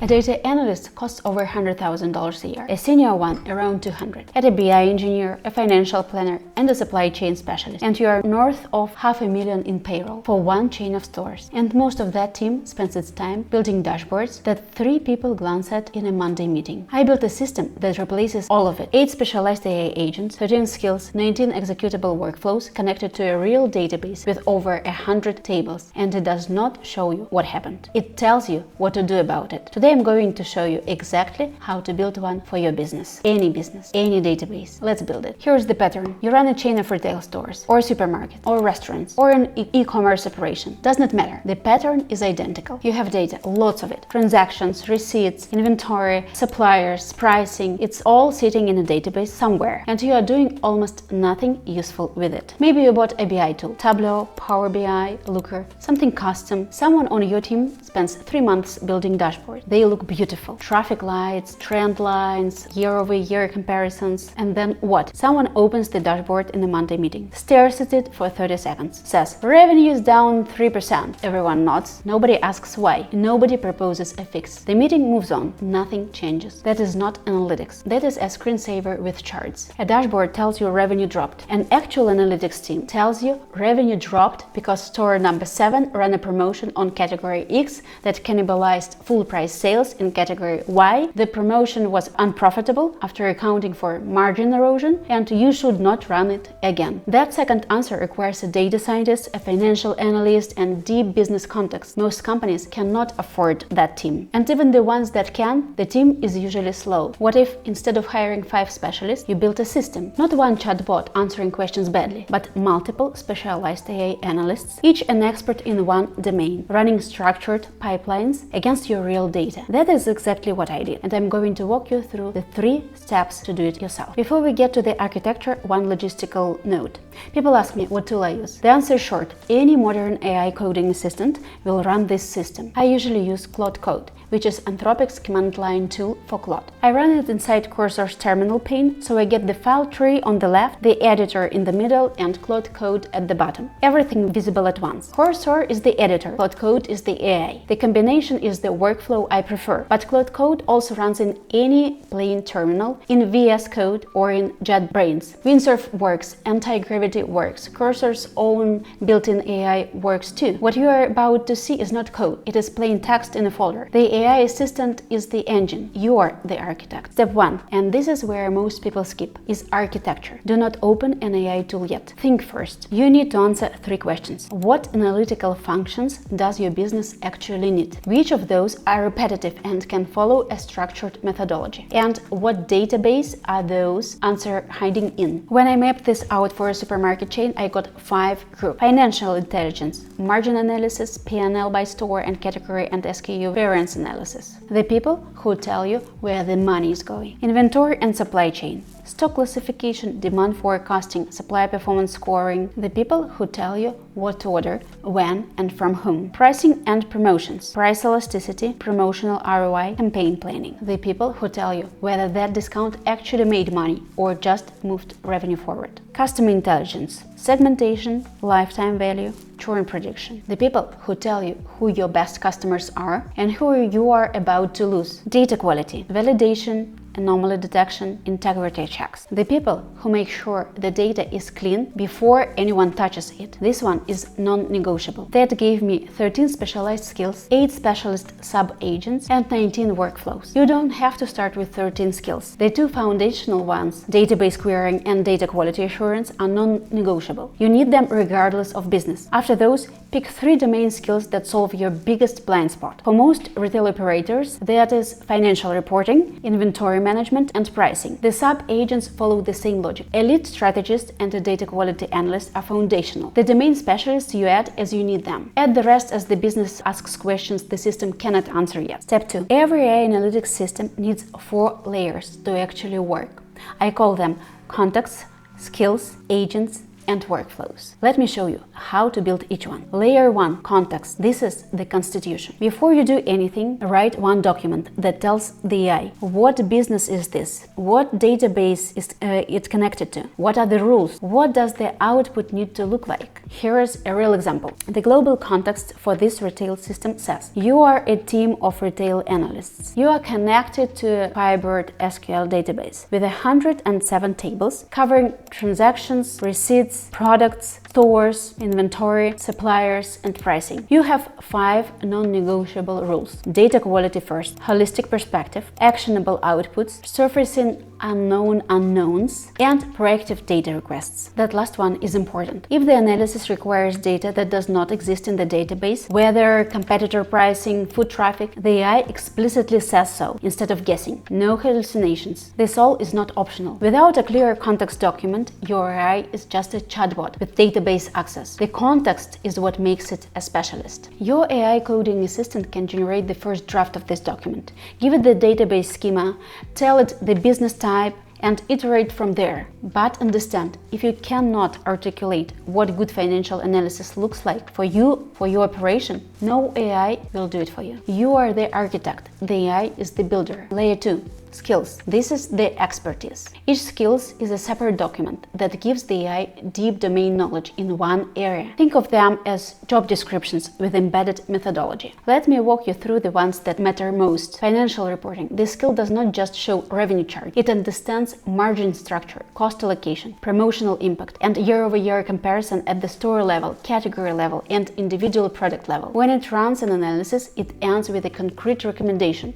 A data analyst costs over $100,000 a year, a senior one around $200,000. Add a BI engineer, a financial planner, and a supply chain specialist, and you are north of $500,000 in payroll for one chain of stores. And most of that team spends its time building dashboards that 3 people glance at in a Monday meeting. I built a system that replaces all of it. 8 specialized AI agents, 13 skills, 19 executable workflows connected to a real database with over 100 tables, and it does not show you what happened. It tells you what to do about it. Today I'm going to show you exactly how to build one for your business, any database. Let's build it. Here's the pattern. You run a chain of retail stores, or supermarket, or restaurants, or an e-commerce operation. Does not matter. The pattern is identical. You have data, lots of it. Transactions, receipts, inventory, suppliers, pricing. It's all sitting in a database somewhere, and you are doing almost nothing useful with it. Maybe you bought a BI tool, Tableau, Power BI, Looker, something custom. Someone on your team spends 3 months building dashboards. They look beautiful. Traffic lights, trend lines, year-over-year comparisons. And then what? Someone opens the dashboard in a Monday meeting, stares at it for 30 seconds, says, revenue is down 3%. Everyone nods. Nobody asks why. Nobody proposes a fix. The meeting moves on. Nothing changes. That is not analytics. That is a screensaver with charts. A dashboard tells you revenue dropped. An actual analytics team tells you revenue dropped because store number 7 ran a promotion on category X that cannibalized full price sales in category Y. The promotion was unprofitable after accounting for margin erosion, and you should not run it again. That second answer requires a data scientist, a financial analyst, and deep business context. Most companies cannot afford that team. And even the ones that can, the team is usually slow. What if instead of hiring 5 specialists, you built a system? Not one chatbot answering questions badly, but multiple specialized AI analysts, each an expert in one domain, running structured pipelines against your real data. That is exactly what I did, and I'm going to walk you through the 3 steps to do it yourself. Before we get to the architecture, one logistical note. People ask me what tool I use. The answer is short. Any modern AI coding assistant will run this system. I usually use Claude Code, which is Anthropic's command line tool for Claude. I run it inside Cursor's terminal pane, so I get the file tree on the left, the editor in the middle, and Claude Code at the bottom. Everything visible at once. Cursor is the editor, Claude Code is the AI. The combination is the workflow I prefer, but Claude Code also runs in any plain terminal, in VS Code or in JetBrains. Windsurf works, anti-gravity works, Cursor's own built-in AI works too. What you are about to see is not code, it is plain text in a folder. The AI assistant is the engine, you are the architect. Step 1, and this is where most people skip, is architecture. Do not open an AI tool yet. Think first. You need to answer 3 questions. What analytical functions does your business actually need? Which of those are repetitive and can follow a structured methodology? And what database are those answers hiding in? When I mapped this out for a supermarket chain, I got 5 groups. Financial intelligence, margin analysis, P&L by store and category and SKU variance analysis. The people who tell you where the money is going. Inventory and supply chain, stock classification, demand forecasting, supply performance scoring. The people who tell you what to order, when and from whom. Pricing and promotions, price elasticity, promotional ROI, campaign planning. The people who tell you whether that discount actually made money or just moved revenue forward. Customer intelligence, segmentation, lifetime value, churn prediction. The people who tell you who your best customers are and who you are about to lose. Data quality, validation, anomaly detection, integrity checks. The people who make sure the data is clean before anyone touches it. This one is non-negotiable. That gave me 13 specialized skills, 8 specialist sub-agents, and 19 workflows. You don't have to start with 13 skills. The 2 foundational ones, database querying and data quality assurance, are non-negotiable. You need them regardless of business. After those, pick 3 domain skills that solve your biggest blind spot. For most retail operators, that is financial reporting, inventory management, and pricing. The sub-agents follow the same logic. A lead strategist and a data quality analyst are foundational. The domain specialists you add as you need them. Add the rest as the business asks questions the system cannot answer yet. Step 2. Every AI analytics system needs 4 layers to actually work. I call them contexts, skills, agents, and workflows. Let me show you how to build each one. Layer 1, context. This is the constitution. Before you do anything, write one document that tells the AI what business is this, what database is it connected to, what are the rules, what does the output need to look like. Here is a real example. The global context for this retail system says you are a team of retail analysts. You are connected to a Firebird SQL database with 107 tables covering transactions, receipts, products, stores, inventory, suppliers, and pricing. You have 5 non-negotiable rules: data quality first, holistic perspective, actionable outputs, surfacing unknown unknowns, and proactive data requests. That last one is important. If the analysis requires data that does not exist in the database, whether competitor pricing, foot traffic, the AI explicitly says so instead of guessing. No hallucinations. This all is not optional. Without a clear context document, your AI is just a chatbot with database access. The context is what makes it a specialist. Your AI coding assistant can generate the first draft of this document, give it the database schema, tell it the business type, and iterate from there. But understand, if you cannot articulate what good financial analysis looks like for you, for your operation, no AI will do it for you. You are the architect, the AI is the builder. Layer 2. Skills. This is the expertise. Each skills is a separate document that gives the AI deep domain knowledge in one area. Think of them as job descriptions with embedded methodology. Let me walk you through the ones that matter most. Financial reporting. This skill does not just show revenue chart. It understands margin structure, cost allocation, promotional impact, and year-over-year comparison at the store level, category level, and individual product level. When it runs an analysis, it ends with a concrete recommendation.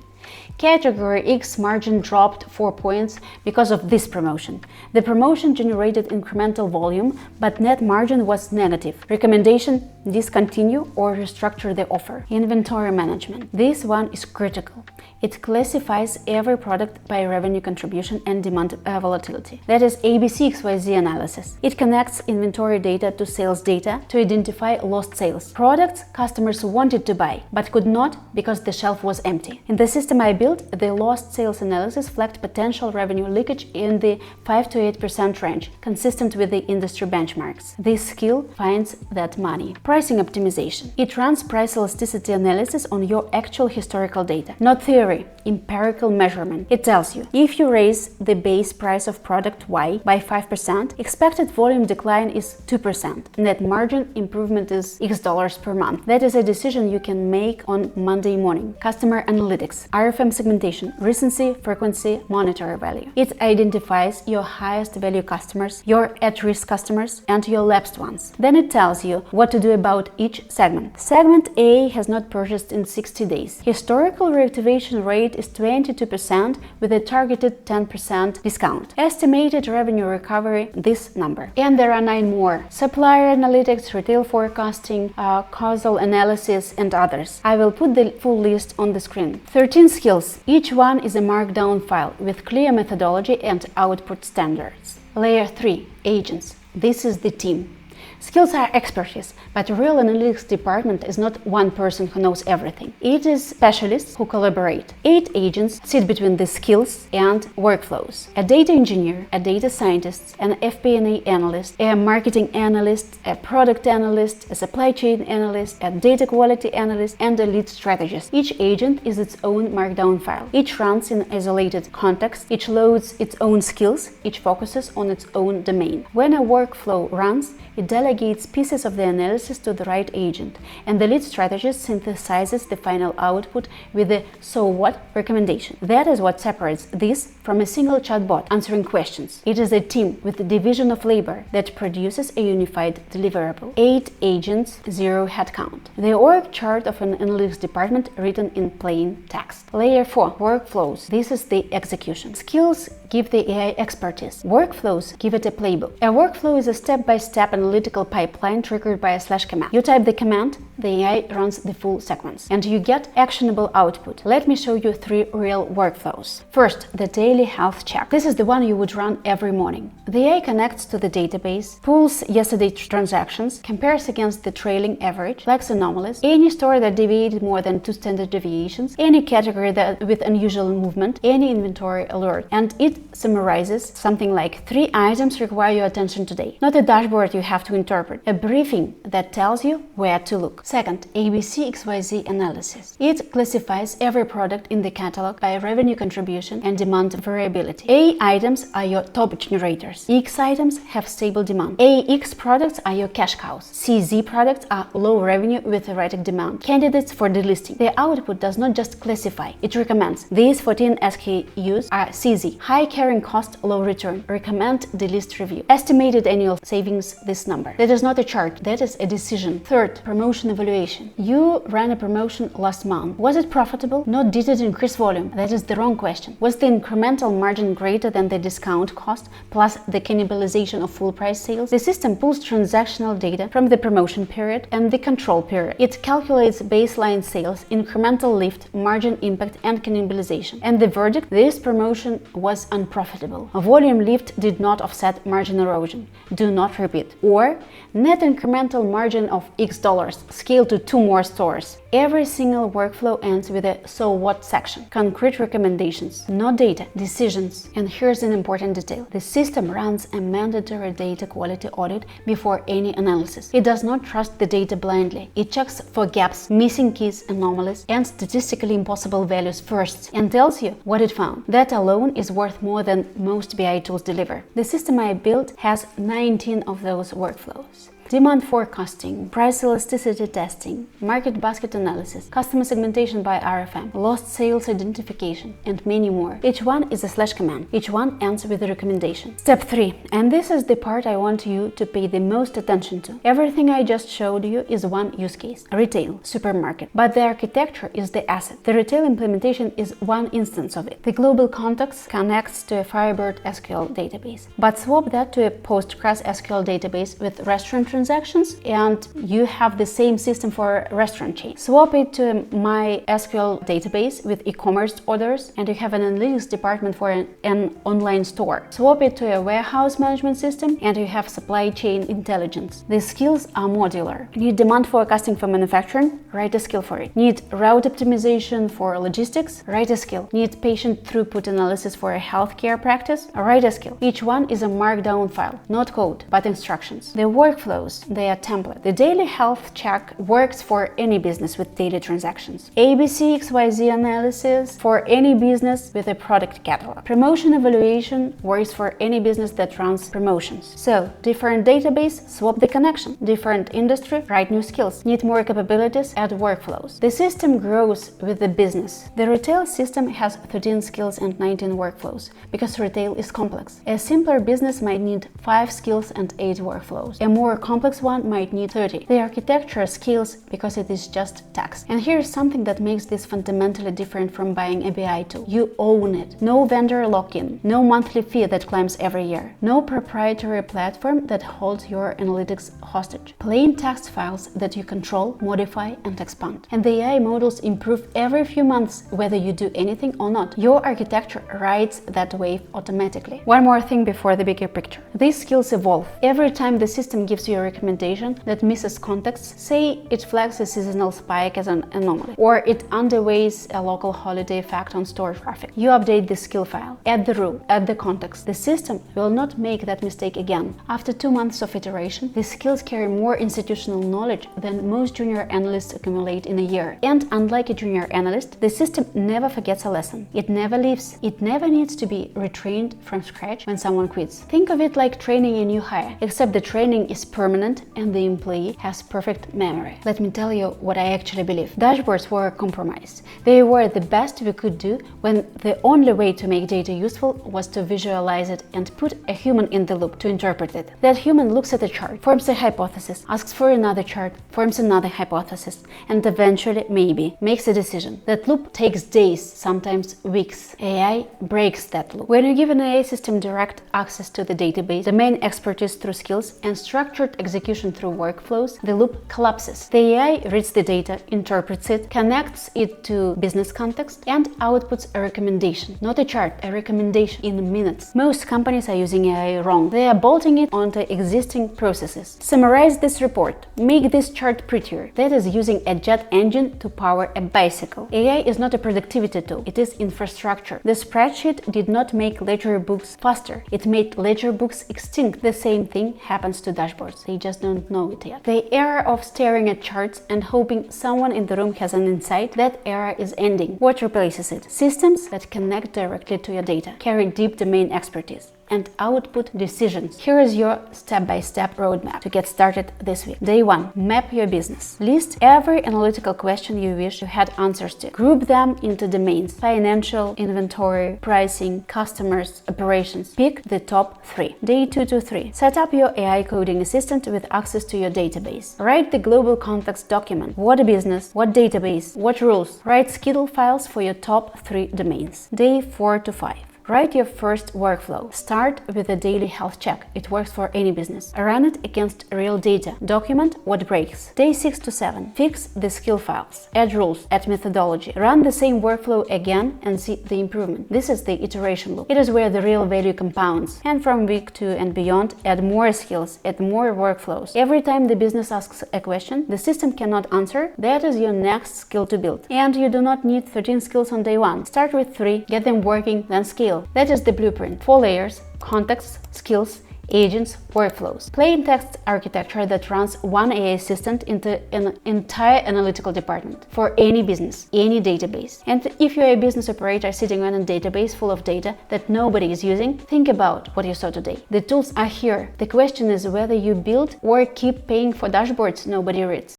Category X margin dropped 4 points because of this promotion. The promotion generated incremental volume, but net margin was negative. Recommendation: discontinue or restructure the offer. Inventory management. This one is critical. It classifies every product by revenue contribution and demand volatility. That is ABCXYZ analysis. It connects inventory data to sales data to identify lost sales. Products customers wanted to buy, but could not because the shelf was empty. In the system I built, the lost sales analysis flagged potential revenue leakage in the 5 to 8% range, consistent with the industry benchmarks. This skill finds that money. Pricing optimization. It runs price elasticity analysis on your actual historical data, not theory, empirical measurement. It tells you, if you raise the base price of product Y by 5%, expected volume decline is 2%. Net margin improvement is X dollars per month. That is a decision you can make on Monday morning. Customer analytics. RFM segmentation, recency, frequency, monetary value. It identifies your highest value customers, your at-risk customers, and your lapsed ones. Then it tells you what to do about each segment. Segment A has not purchased in 60 days. Historical reactivation rate is 22% with a targeted 10% discount. Estimated revenue recovery, this number. And there are 9 more. Supplier analytics, retail forecasting, causal analysis, and others. I will put the full list on the screen. 13 skills. Each one is a markdown file with clear methodology and output standards. Layer 3. Agents. This is the team. Skills are expertise, but a real analytics department is not one person who knows everything. It is specialists who collaborate. 8 agents sit between the skills and workflows. A data engineer, a data scientist, an FP&A analyst, a marketing analyst, a product analyst, a supply chain analyst, a data quality analyst, and a lead strategist. Each agent is its own markdown file. Each runs in isolated context, each loads its own skills, each focuses on its own domain. When a workflow runs, it delegates pieces of the analysis to the right agent, and the lead strategist synthesizes the final output with the "so what" recommendation. That is what separates this from a single chatbot answering questions. It is a team with a division of labor that produces a unified deliverable. 8 agents, 0 headcount. The org chart of an analytics department written in plain text. Layer 4. Workflows. This is the execution. Skills give the AI expertise. Workflows give it a playbook. A workflow is a step-by-step analytical pipeline triggered by a / command. You type the command, the AI runs the full sequence, and you get actionable output. Let me show you 3 real workflows. First, the daily health check. This is the one you would run every morning. The AI connects to the database, pulls yesterday's transactions, compares against the trailing average, flags anomalies, any store that deviated more than 2 standard deviations, any category that with unusual movement, any inventory alert, and it summarizes something like 3 items require your attention today. Not a dashboard you have to interpret, a briefing that tells you where to look. Second, ABC/XYZ analysis. It classifies every product in the catalog by revenue contribution and demand variability. A items are your top generators. X items have stable demand. AX products are your cash cows. CZ products are low revenue with erratic demand, candidates for delisting. The output does not just classify, it recommends. These 14 SKUs are CZ, high carrying cost, low return, recommend delist review. Estimated annual savings, this number. That is not a chart, that is a decision. Third, promotion evaluation. You ran a promotion last month. Was it profitable? Not did it increase volume? That is the wrong question. Was the incremental margin greater than the discount cost plus the cannibalization of full price sales? The system pulls transactional data from the promotion period and the control period. It calculates baseline sales, incremental lift, margin impact, and cannibalization. And the verdict: this promotion was unprofitable. A volume lift did not offset margin erosion. Do not repeat. Or net incremental margin of X dollars, scale to 2 more stores. Every single workflow ends with a "so what" section. Concrete recommendations, not data, decisions. And here's an important detail. The system runs a mandatory data quality audit before any analysis. It does not trust the data blindly. It checks for gaps, missing keys, anomalies, and statistically impossible values first, and tells you what it found. That alone is worth more than most BI tools deliver. The system I built has 19 of those workflows. Demand forecasting, price elasticity testing, market basket analysis, customer segmentation by RFM, lost sales identification, and many more. Each one is a slash command. Each one ends with a recommendation. Step 3, and this is the part I want you to pay the most attention to. Everything I just showed you is one use case, retail, supermarket, but the architecture is the asset. The retail implementation is one instance of it. The global context connects to a Firebird SQL database, but swap that to a Postgres SQL database with restaurant transactions and you have the same system for restaurant chain. Swap it to my SQL database with e-commerce orders and you have an analytics department for an online store. Swap it to a warehouse management system and you have supply chain intelligence. The skills are modular. Need demand forecasting for manufacturing? Write a skill for it. Need route optimization for logistics? Write a skill. Need patient throughput analysis for a healthcare practice? Write a skill. Each one is a markdown file, not code, but instructions. The workflows, they are template. The daily health check works for any business with daily transactions. ABC/XYZ analysis for any business with a product catalog. Promotion evaluation works for any business that runs promotions. So, different database, swap the connection. Different industry, write new skills. Need more capabilities, add workflows. The system grows with the business. The retail system has 13 skills and 19 workflows because retail is complex. A simpler business might need 5 skills and 8 workflows. A more complex one might need 30. The architecture scales because it is just text. And here's something that makes this fundamentally different from buying a BI tool. You own it. No vendor lock-in, no monthly fee that climbs every year, no proprietary platform that holds your analytics hostage. Plain text files that you control, modify, and expand. And the AI models improve every few months whether you do anything or not. Your architecture rides that wave automatically. One more thing before the bigger picture. These skills evolve. Every time the system gives you a recommendation that misses context, say it flags a seasonal spike as an anomaly, or it underweighs a local holiday effect on store traffic. You update the skill file, add the rule, add the context. The system will not make that mistake again. After 2 months of iteration, the skills carry more institutional knowledge than most junior analysts accumulate in a year. And unlike a junior analyst, the system never forgets a lesson. It never leaves. It never needs to be retrained from scratch when someone quits. Think of it like training a new hire, except the training is permanent and the employee has perfect memory. Let me tell you what I actually believe. Dashboards were a compromise. They were the best we could do when the only way to make data useful was to visualize it and put a human in the loop to interpret it. That human looks at a chart, forms a hypothesis, asks for another chart, forms another hypothesis, and eventually, maybe, makes a decision. That loop takes days, sometimes weeks. AI breaks that loop. When you give an AI system direct access to the database, domain expertise through skills, and structured execution through workflows, the loop collapses. The AI reads the data, interprets it, connects it to business context, and outputs a recommendation. Not a chart, a recommendation in minutes. Most companies are using AI wrong. They are bolting it onto existing processes. Summarize this report. Make this chart prettier. That is using a jet engine to power a bicycle. AI is not a productivity tool. It is infrastructure. The spreadsheet did not make ledger books faster. It made ledger books extinct. The same thing happens to dashboards. They just don't know it yet. The era of staring at charts and hoping someone in the room has an insight, that era is ending. What replaces it? Systems that connect directly to your data, carry deep domain expertise, and output decisions. Here is your step-by-step roadmap to get started this week. Day 1. Map your business. List every analytical question you wish you had answers to. Group them into domains: financial, inventory, pricing, customers, operations. Pick the top 3. Day 2 to 3. Set up your AI coding assistant with access to your database. Write the global context document. What business, what database, what rules. Write SQL files for your top 3 domains. Day 4 to 5. Write your first workflow. Start with a daily health check. It works for any business. Run it against real data. Document what breaks. Day 6 to 7. Fix the skill files. Add rules. Add methodology. Run the same workflow again and see the improvement. This is the iteration loop. It is where the real value compounds. And from week 2 and beyond, add more skills, add more workflows. Every time the business asks a question the system cannot answer, that is your next skill to build. And you do not need 13 skills on day 1. Start with 3, get them working, then scale. That is the blueprint. 4 layers: context, skills, agents, workflows. Plain text architecture that runs one AI assistant into an entire analytical department for any business, any database. And if you're a business operator sitting on a database full of data that nobody is using, think about what you saw today. The tools are here. The question is whether you build or keep paying for dashboards nobody reads.